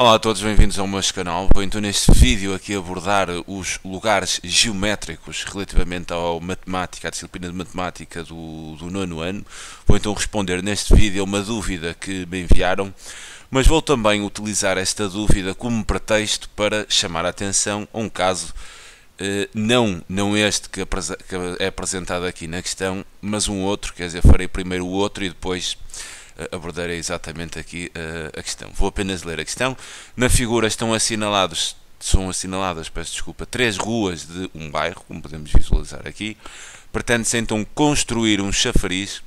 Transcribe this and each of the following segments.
Olá a todos, bem-vindos ao meu canal. Vou então neste vídeo aqui abordar os lugares geométricos relativamente à disciplina de matemática do nono ano. Vou então responder neste vídeo a uma dúvida que me enviaram, mas vou também utilizar esta dúvida como pretexto para chamar a atenção a um caso, não este que é apresentado aqui na questão, mas um outro, quer dizer, farei primeiro o outro e depois abordarei exatamente aqui a questão. Vou apenas ler a questão. Na figura são assinaladas, três ruas de um bairro, como podemos visualizar aqui. Pretende-se então construir um chafariz,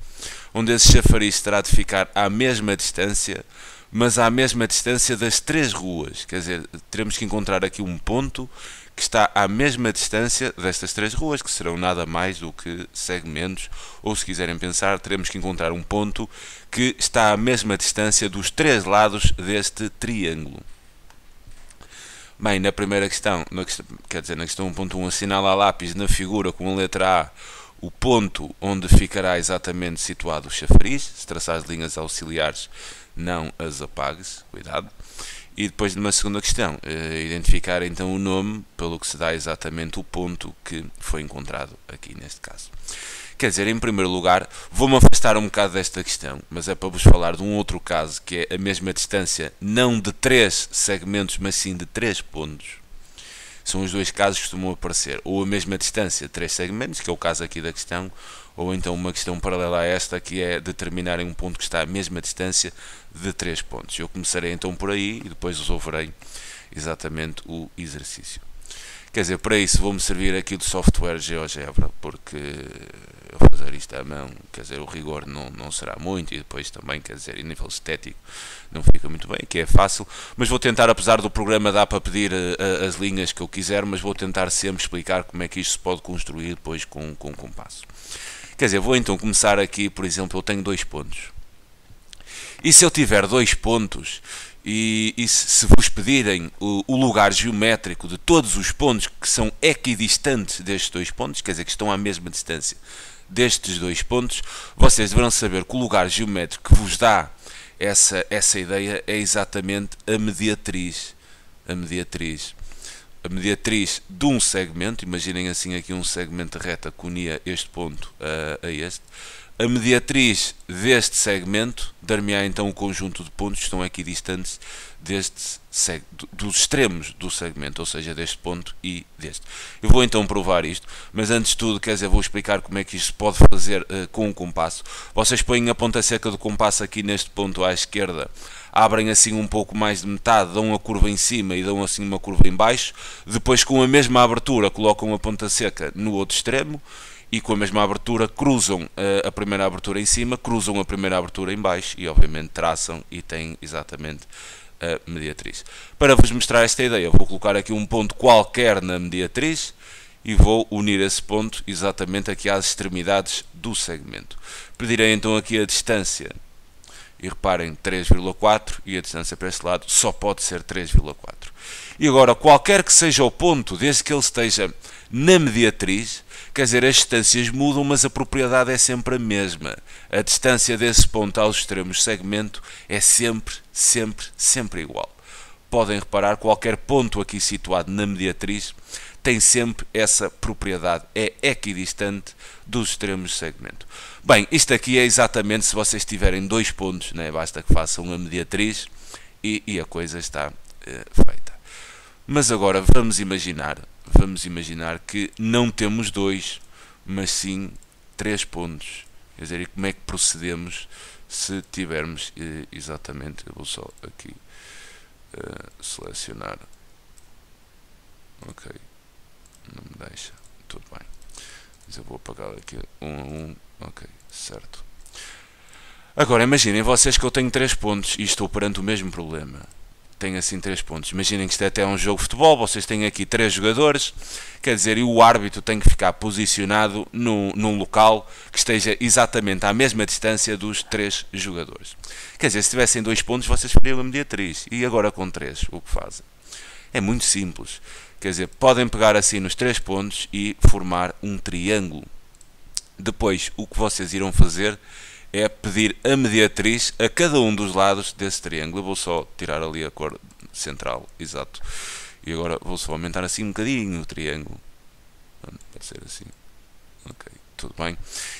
onde esse chafariz terá de ficar à mesma distância, mas à mesma distância das três ruas. Quer dizer, teremos que encontrar aqui um ponto que está à mesma distância destas três ruas, que serão nada mais do que segmentos, ou se quiserem pensar, teremos que encontrar um ponto que está à mesma distância dos três lados deste triângulo. Bem, na primeira questão, na questão 1.1, assinala a lápis na figura com a letra A o ponto onde ficará exatamente situado o chafariz. Se traçar as linhas auxiliares, não as apagues, cuidado. E depois de uma segunda questão, identificar então o nome pelo que se dá exatamente o ponto que foi encontrado aqui neste caso. Quer dizer, em primeiro lugar, vou-me afastar um bocado desta questão, mas é para vos falar de um outro caso, que é a mesma distância, não de três segmentos, mas sim de três pontos. São os dois casos que costumam aparecer, ou a mesma distância, três segmentos, que é o caso aqui da questão, ou então uma questão paralela a esta, que é determinarem um ponto que está à mesma distância de três pontos. Eu começarei então por aí e depois resolverei exatamente o exercício. Quer dizer, para isso vou-me servir aqui do software GeoGebra, porque eu fazer isto à mão, quer dizer, o rigor não será muito, e depois também, quer dizer, em nível estético não fica muito bem, que é fácil, mas vou tentar, apesar do programa dar para pedir as linhas que eu quiser, mas vou tentar sempre explicar como é que isto se pode construir depois com um compasso. Quer dizer, vou então começar aqui, por exemplo, eu tenho dois pontos. E se eu tiver dois pontos, e se vos pedirem o lugar geométrico de todos os pontos que são equidistantes destes dois pontos, quer dizer, que estão à mesma distância destes dois pontos, vocês deverão saber que o lugar geométrico que vos dá essa ideia é exatamente a mediatriz. A mediatriz de um segmento, imaginem assim aqui um segmento de reta que unia este ponto a este. A mediatriz deste segmento dar-me-á então o conjunto de pontos que estão equidistantes dos extremos do segmento, ou seja, deste ponto e deste. Eu vou então provar isto, mas antes de tudo, quer dizer, vou explicar como é que isto se pode fazer com o compasso. Vocês põem a ponta seca do compasso aqui neste ponto à esquerda, abrem assim um pouco mais de metade, dão uma curva em cima e dão assim uma curva em baixo, depois com a mesma abertura colocam a ponta seca no outro extremo, e com a mesma abertura cruzam a primeira abertura em cima, cruzam a primeira abertura em baixo e obviamente traçam e têm exatamente a mediatriz. Para vos mostrar esta ideia, vou colocar aqui um ponto qualquer na mediatriz e vou unir esse ponto exatamente aqui às extremidades do segmento. Pedirei então aqui a distância e reparem 3,4 e a distância para este lado só pode ser 3,4. E agora, qualquer que seja o ponto, desde que ele esteja na mediatriz, quer dizer, as distâncias mudam, mas a propriedade é sempre a mesma. A distância desse ponto aos extremos do segmento é sempre igual. Podem reparar, qualquer ponto aqui situado na mediatriz tem sempre essa propriedade, é equidistante dos extremos do segmento. Bem, isto aqui é exatamente se vocês tiverem dois pontos, né? Basta que façam a mediatriz e a coisa está feita. Mas agora vamos imaginar que não temos dois, mas sim três pontos. Quer dizer, e como é que procedemos se tivermos exatamente, eu vou só aqui selecionar, ok, não me deixa, tudo bem, mas eu vou apagar aqui um a um, ok, certo. Agora imaginem vocês que eu tenho três pontos e estou perante o mesmo problema. Tem assim três pontos. Imaginem que isto é até um jogo de futebol, vocês têm aqui três jogadores, quer dizer, e o árbitro tem que ficar posicionado num local que esteja exatamente à mesma distância dos três jogadores. Quer dizer, se tivessem dois pontos, vocês fariam a mediatriz. E agora com três, o que fazem? É muito simples. Quer dizer, podem pegar assim nos três pontos e formar um triângulo. Depois, o que vocês irão fazer é pedir a mediatriz a cada um dos lados desse triângulo. Eu vou só tirar ali a cor central, exato. E agora vou só aumentar assim um bocadinho o triângulo. Pode ser assim. Ok, tudo bem.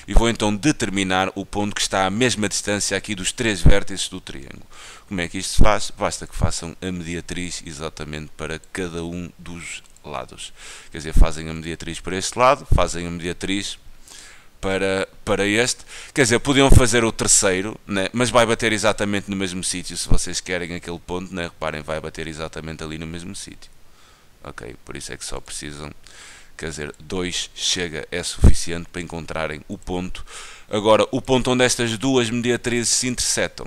E vou então determinar o ponto que está à mesma distância aqui dos três vértices do triângulo. Como é que isto se faz? Basta que façam a mediatriz exatamente para cada um dos lados. Quer dizer, fazem a mediatriz para este lado, fazem a mediatriz para este. Quer dizer, podiam fazer o terceiro, né? Mas vai bater exatamente no mesmo sítio se vocês querem aquele ponto, né? Reparem, vai bater exatamente ali no mesmo sítio. Ok, por isso é que só precisam, quer dizer, 2 chega, é suficiente para encontrarem o ponto. Agora, o ponto onde estas duas mediatrizes se intersetam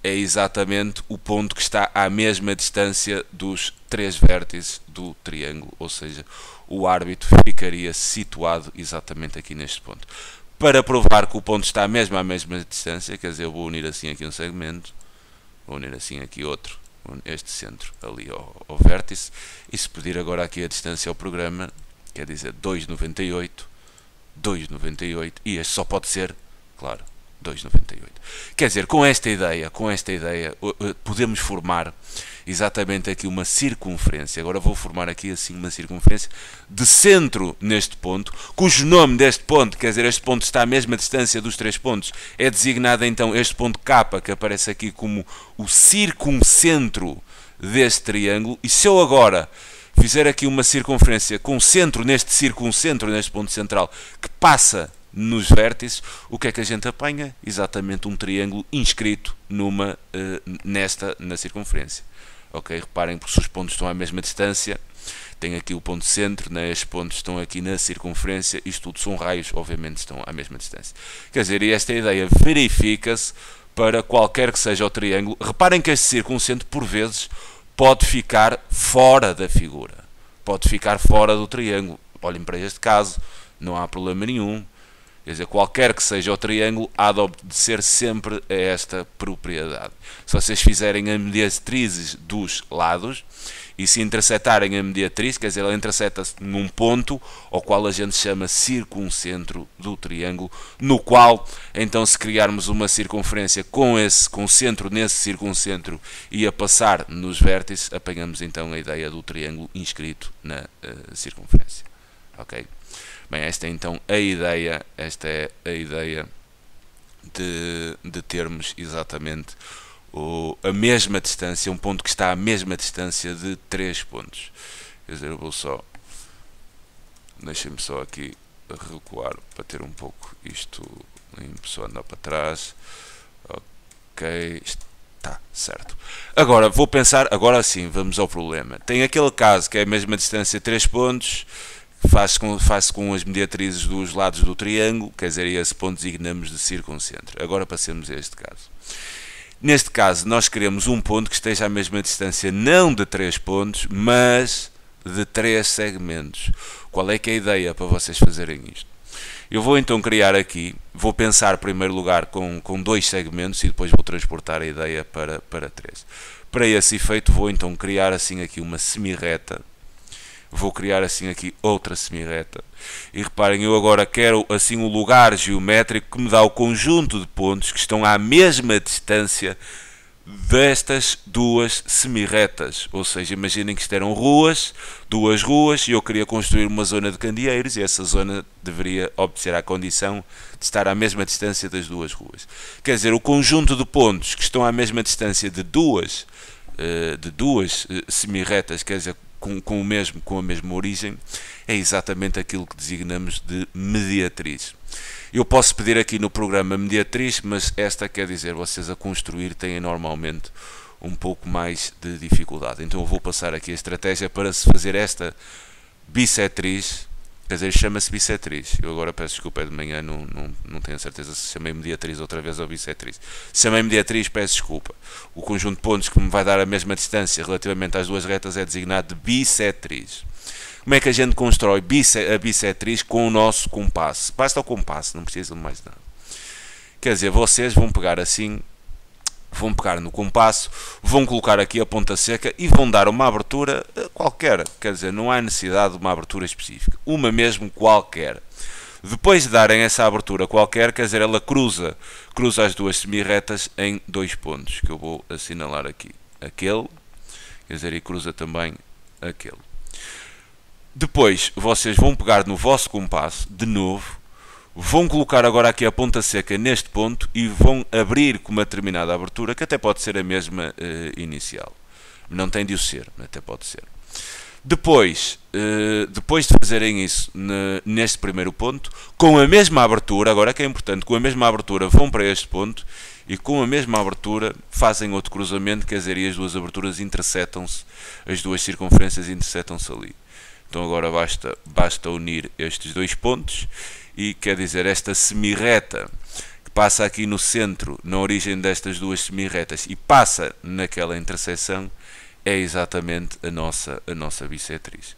é exatamente o ponto que está à mesma distância dos três vértices do triângulo, ou seja, o árbitro ficaria situado exatamente aqui neste ponto. Para provar que o ponto está mesmo à mesma distância, quer dizer, eu vou unir assim aqui um segmento, vou unir assim aqui outro, este centro ali ao vértice, e se pedir agora aqui a distância ao programa, quer dizer 2,98, 2,98, e este só pode ser, claro, 2,98. Quer dizer, com esta ideia, podemos formar exatamente aqui uma circunferência. Agora vou formar aqui assim uma circunferência de centro neste ponto, cujo nome deste ponto, quer dizer, este ponto está à mesma distância dos três pontos, é designado então este ponto K, que aparece aqui como o circuncentro deste triângulo. E se eu agora fizer aqui uma circunferência com centro neste circuncentro, neste ponto central, que passa nos vértices, o que é que a gente apanha? Exatamente um triângulo inscrito na circunferência. Ok, reparem, porque se os pontos estão à mesma distância, tem aqui o ponto centro, né? Estes pontos estão aqui na circunferência, isto tudo são raios, obviamente estão à mesma distância. Quer dizer, e esta ideia verifica-se para qualquer que seja o triângulo. Reparem que este circuncentro, por vezes, pode ficar fora da figura, pode ficar fora do triângulo. Olhem para este caso, não há problema nenhum. Quer dizer, qualquer que seja o triângulo, há de obedecer sempre a esta propriedade. Se vocês fizerem a mediatrizes dos lados e se intersetarem a mediatriz, quer dizer, ela interseta-se num ponto ao qual a gente chama circuncentro do triângulo, no qual, então, se criarmos uma circunferência com centro nesse circuncentro e a passar nos vértices, apanhamos então a ideia do triângulo inscrito na circunferência. Ok? Bem, esta é então a ideia, de termos exatamente a mesma distância, um ponto que está à mesma distância de 3 pontos. Quer dizer, eu vou só, deixem-me só aqui recuar para ter um pouco isto, só andar para trás. Ok, está certo. Agora vou pensar, agora sim, vamos ao problema. Tem aquele caso que é a mesma distância de 3 pontos, faz com as mediatrizes dos lados do triângulo, quer dizer, esse ponto designamos de circuncentro. Agora passemos a este caso. Neste caso, nós queremos um ponto que esteja à mesma distância não de 3 pontos, mas de 3 segmentos. Qual é que é a ideia para vocês fazerem isto? Eu vou então criar aqui, vou pensar em primeiro lugar com 2 segmentos e depois vou transportar a ideia para 3. Para esse efeito, vou então criar assim aqui uma semirreta. Vou criar assim aqui outra semirreta. E reparem, eu agora quero assim um lugar geométrico que me dá o conjunto de pontos que estão à mesma distância destas duas semirretas. Ou seja, imaginem que isto eram duas ruas, e eu queria construir uma zona de candeeiros, e essa zona deveria obedecer à condição de estar à mesma distância das duas ruas. Quer dizer, o conjunto de pontos que estão à mesma distância de duas semirretas, quer dizer, com a mesma origem, é exatamente aquilo que designamos de mediatriz. Eu posso pedir aqui no programa mediatriz, mas esta quer dizer, vocês a construir têm normalmente um pouco mais de dificuldade. Então eu vou passar aqui a estratégia para se fazer esta bissetriz, quer dizer, chama-se bissetriz. Eu agora peço desculpa, é de manhã, não tenho certeza se chamei mediatriz outra vez ou bissetriz. Se chamei mediatriz, peço desculpa. O conjunto de pontos que me vai dar a mesma distância relativamente às duas retas é designado de bissetriz. Como é que a gente constrói a bissetriz com o nosso compasso? Basta o compasso, não precisam de mais nada. Quer dizer, vocês vão pegar assim, vão pegar no compasso, vão colocar aqui a ponta seca e vão dar uma abertura qualquer. Quer dizer, não há necessidade de uma abertura específica, uma mesmo qualquer. Depois de darem essa abertura qualquer, quer dizer, ela cruza as duas semirretas em 2 pontos, que eu vou assinalar aqui. Aquele, quer dizer, e cruza também aquele. Depois vocês vão pegar no vosso compasso de novo, vão colocar agora aqui a ponta seca neste ponto e vão abrir com uma determinada abertura, que até pode ser a mesma inicial. Não tem de o ser, até pode ser. Depois de fazerem isso neste primeiro ponto, com a mesma abertura, agora que é importante, com a mesma abertura vão para este ponto e com a mesma abertura fazem outro cruzamento, quer dizer, e as duas aberturas intersetam-se, as duas circunferências intersetam-se ali. Então agora basta unir estes dois pontos e quer dizer, esta semirreta que passa aqui no centro, na origem destas duas semirretas e passa naquela interseção, é exatamente a nossa bissetriz.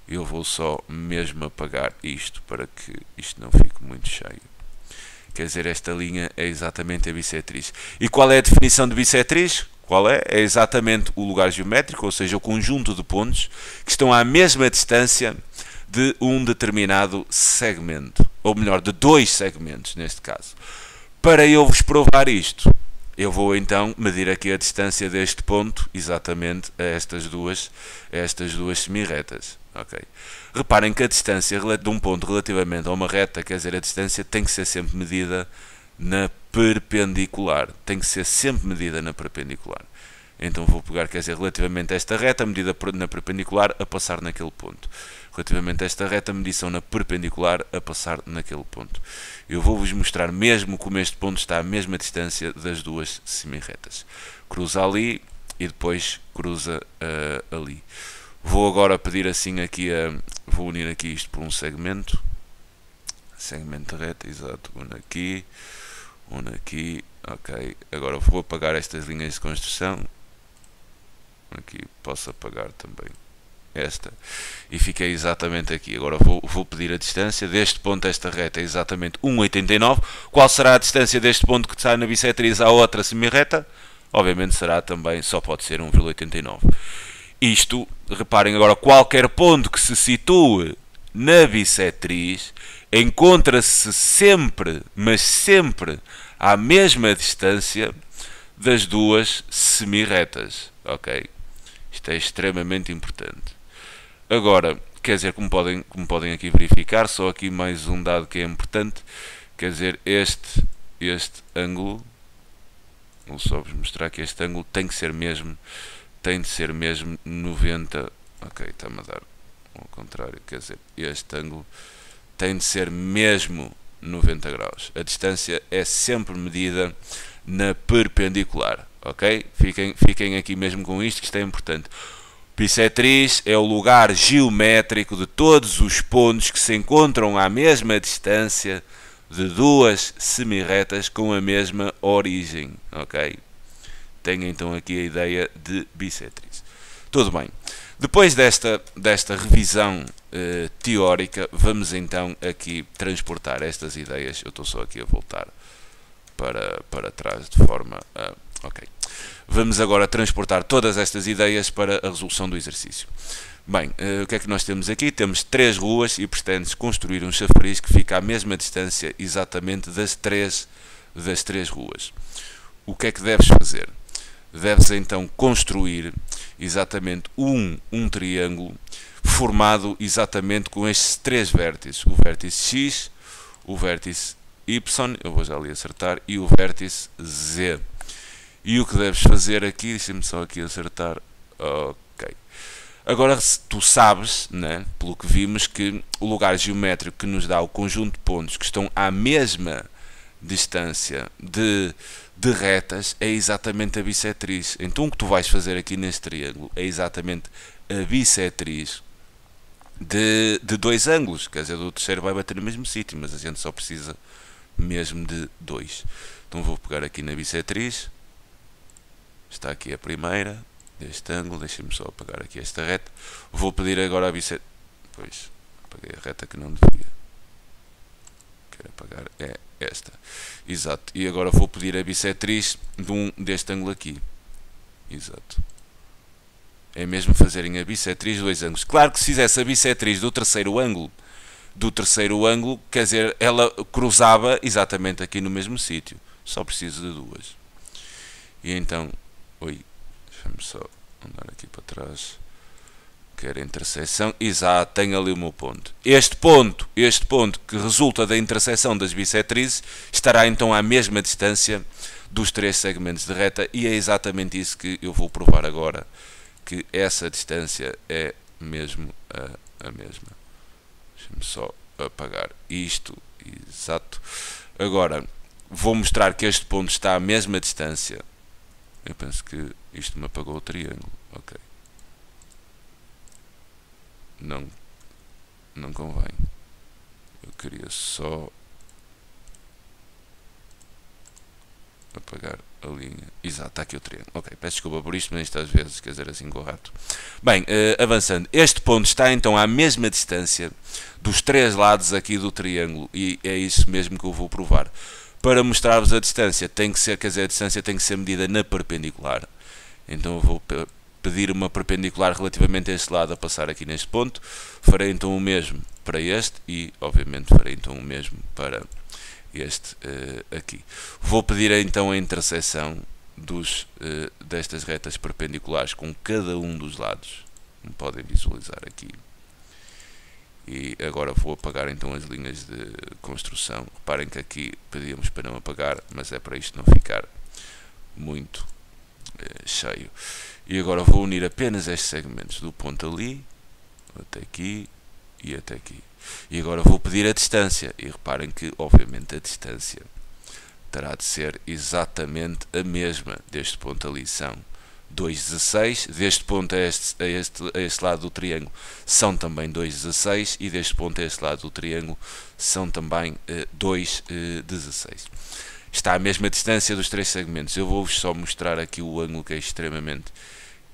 Eu vou só mesmo apagar isto para que isto não fique muito cheio. Quer dizer, esta linha é exatamente a bissetriz. E qual é a definição de bissetriz? Qual é? É exatamente o lugar geométrico, ou seja, o conjunto de pontos que estão à mesma distância de um determinado segmento. Ou melhor, de dois segmentos, neste caso. Para eu vos provar isto, eu vou então medir aqui a distância deste ponto, exatamente a estas duas semirretas. Okay. Reparem que a distância de um ponto relativamente a uma reta, quer dizer, a distância tem que ser sempre medida na perpendicular. Tem que ser sempre medida na perpendicular. Então vou pegar, quer dizer, relativamente a esta reta, medida na perpendicular, a passar naquele ponto. Relativamente a esta reta, medição na perpendicular, a passar naquele ponto. Eu vou-vos mostrar mesmo como este ponto está à mesma distância das duas semirretas. Cruza ali e depois cruza ali. Vou agora pedir assim aqui, vou unir aqui isto por um segmento. Segmento de reta, exato. Um aqui, ok. Agora vou apagar estas linhas de construção. Aqui posso apagar também esta. E fiquei exatamente aqui. Agora vou pedir a distância. Deste ponto a esta reta é exatamente 1,89. Qual será a distância deste ponto que está na bissetriz à outra semirreta? Obviamente será também, só pode ser 1,89. Isto, reparem agora, qualquer ponto que se situe na bissetriz encontra-se sempre, mas sempre, à mesma distância das duas semirretas. Ok? Isto é extremamente importante. Agora, quer dizer, como podem aqui verificar, só aqui mais um dado que é importante, quer dizer, este ângulo, vou só vos mostrar que este ângulo tem de ser mesmo 90, ok, está-me a dar ao contrário, quer dizer, este ângulo tem de ser mesmo 90 graus. A distância é sempre medida na perpendicular, ok? Fiquem aqui mesmo com isto, que isto é importante. Bissetriz é o lugar geométrico de todos os pontos que se encontram à mesma distância de duas semirretas com a mesma origem, ok? Tenha então aqui a ideia de bissetriz. Tudo bem. Depois desta revisão teórica, vamos então aqui transportar estas ideias. Eu estou só aqui a voltar para trás de forma a... Ok. Vamos agora transportar todas estas ideias para a resolução do exercício. Bem, o que é que nós temos aqui? Temos 3 ruas e pretende-se construir um chafariz que fica à mesma distância exatamente das três ruas. O que é que deves fazer? Deves então construir exatamente um triângulo formado exatamente com estes 3 vértices. O vértice X, o vértice Y, eu vou já ali acertar, e o vértice Z. E o que deves fazer aqui, deixa-me só aqui acertar, ok. Agora tu sabes, né, pelo que vimos, que o lugar geométrico que nos dá o conjunto de pontos que estão à mesma distância de retas é exatamente a bissetriz. Então o que tu vais fazer aqui neste triângulo é exatamente a bissetriz de 2 ângulos, quer dizer, o terceiro vai bater no mesmo sítio, mas a gente só precisa mesmo de 2. Então vou pegar aqui na bissetriz, está aqui a primeira, deste ângulo, deixem-me só apagar aqui esta reta, vou pedir agora a bissetriz, pois, apaguei a reta que não devia, quero apagar, é esta, exato, e agora vou pedir a bissetriz deste ângulo aqui, exato. É mesmo fazerem a bissetriz de 2 ângulos. Claro que se fizesse a bissetriz do terceiro ângulo, quer dizer, ela cruzava exatamente aqui no mesmo sítio. Só preciso de 2. E então, deixa-me só, andar aqui para trás, quer a interseção, exato, tem ali o meu ponto. Este ponto que resulta da interseção das bissetrizes estará então à mesma distância dos três segmentos de reta, e é exatamente isso que eu vou provar agora, que essa distância é mesmo a mesma. Deixa-me só apagar isto, exato. Agora, vou mostrar que este ponto está à mesma distância. Eu penso que isto me apagou o triângulo, ok. Não convém. Eu queria só apagar a linha. Exato, está aqui o triângulo. Ok, peço desculpa por isto, mas isto às vezes quer dizer assim com o rato. Bem, avançando. Este ponto está então à mesma distância dos três lados aqui do triângulo, e é isso mesmo que eu vou provar. Para mostrar-vos a distância, tem que ser, quer dizer, a distância tem que ser medida na perpendicular. Então eu vou pedir uma perpendicular relativamente a este lado a passar aqui neste ponto. Farei então o mesmo para este e, obviamente, farei então o mesmo para este aqui. Vou pedir então a interseção destas retas perpendiculares com cada um dos lados, como podem visualizar aqui. E agora vou apagar então as linhas de construção. Reparem que aqui pedíamos para não apagar, mas é para isto não ficar muito cheio. E agora vou unir apenas estes segmentos do ponto ali, até aqui e até aqui. E agora vou pedir a distância, e reparem que obviamente a distância terá de ser exatamente a mesma. Deste ponto ali são 2,16, deste ponto a este lado do triângulo são também 2,16, e deste ponto a este lado do triângulo são também 2,16. Está à mesma distância dos três segmentos. Eu vou-vos só mostrar aqui o ângulo, que é extremamente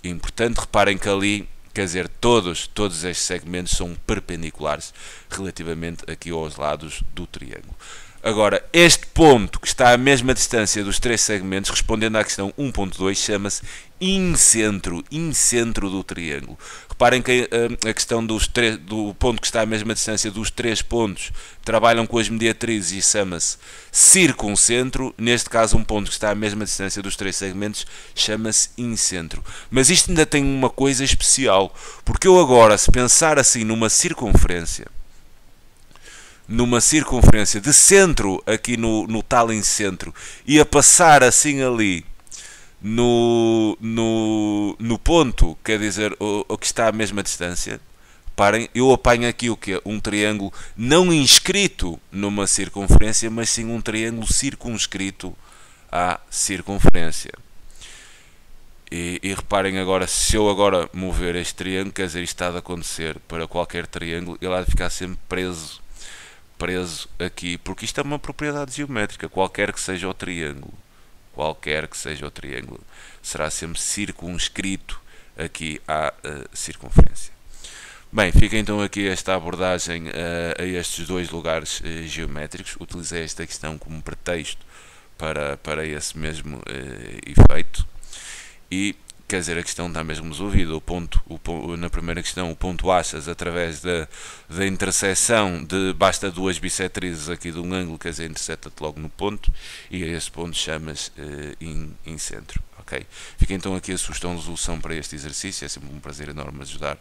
importante. Reparem que ali, quer dizer, todos estes segmentos são perpendiculares relativamente aqui aos lados do triângulo. Agora, este ponto que está à mesma distância dos três segmentos, respondendo à questão 1.2, chama-se incentro do triângulo. Reparem que a questão do ponto que está à mesma distância dos três pontos trabalham com as mediatrizes e chama-se circuncentro. Neste caso, um ponto que está à mesma distância dos três segmentos chama-se incentro. Mas isto ainda tem uma coisa especial, porque eu agora, se pensar assim numa circunferência de centro, aqui no tal incentro, e a passar assim ali no ponto, quer dizer, o que está à mesma distância, reparem, eu apanho aqui o quê? Um triângulo não inscrito numa circunferência, mas sim um triângulo circunscrito à circunferência. E reparem agora, se eu agora mover este triângulo, quer dizer, isto está a acontecer para qualquer triângulo, ele há de ficar sempre preso aqui, porque isto é uma propriedade geométrica. Qualquer que seja o triângulo, será sempre circunscrito aqui à circunferência. Bem, fica então aqui esta abordagem a estes dois lugares geométricos. Utilizei esta questão como pretexto para esse mesmo efeito. E, quer dizer, a questão está mesmo resolvida. Na primeira questão, o ponto achas através da interseção basta duas bissetrizes aqui de um ângulo, quer dizer, interseta-te logo no ponto, e a esse ponto chamas incentro. Okay? Fica então aqui a sugestão de resolução para este exercício. É sempre um prazer enorme ajudar.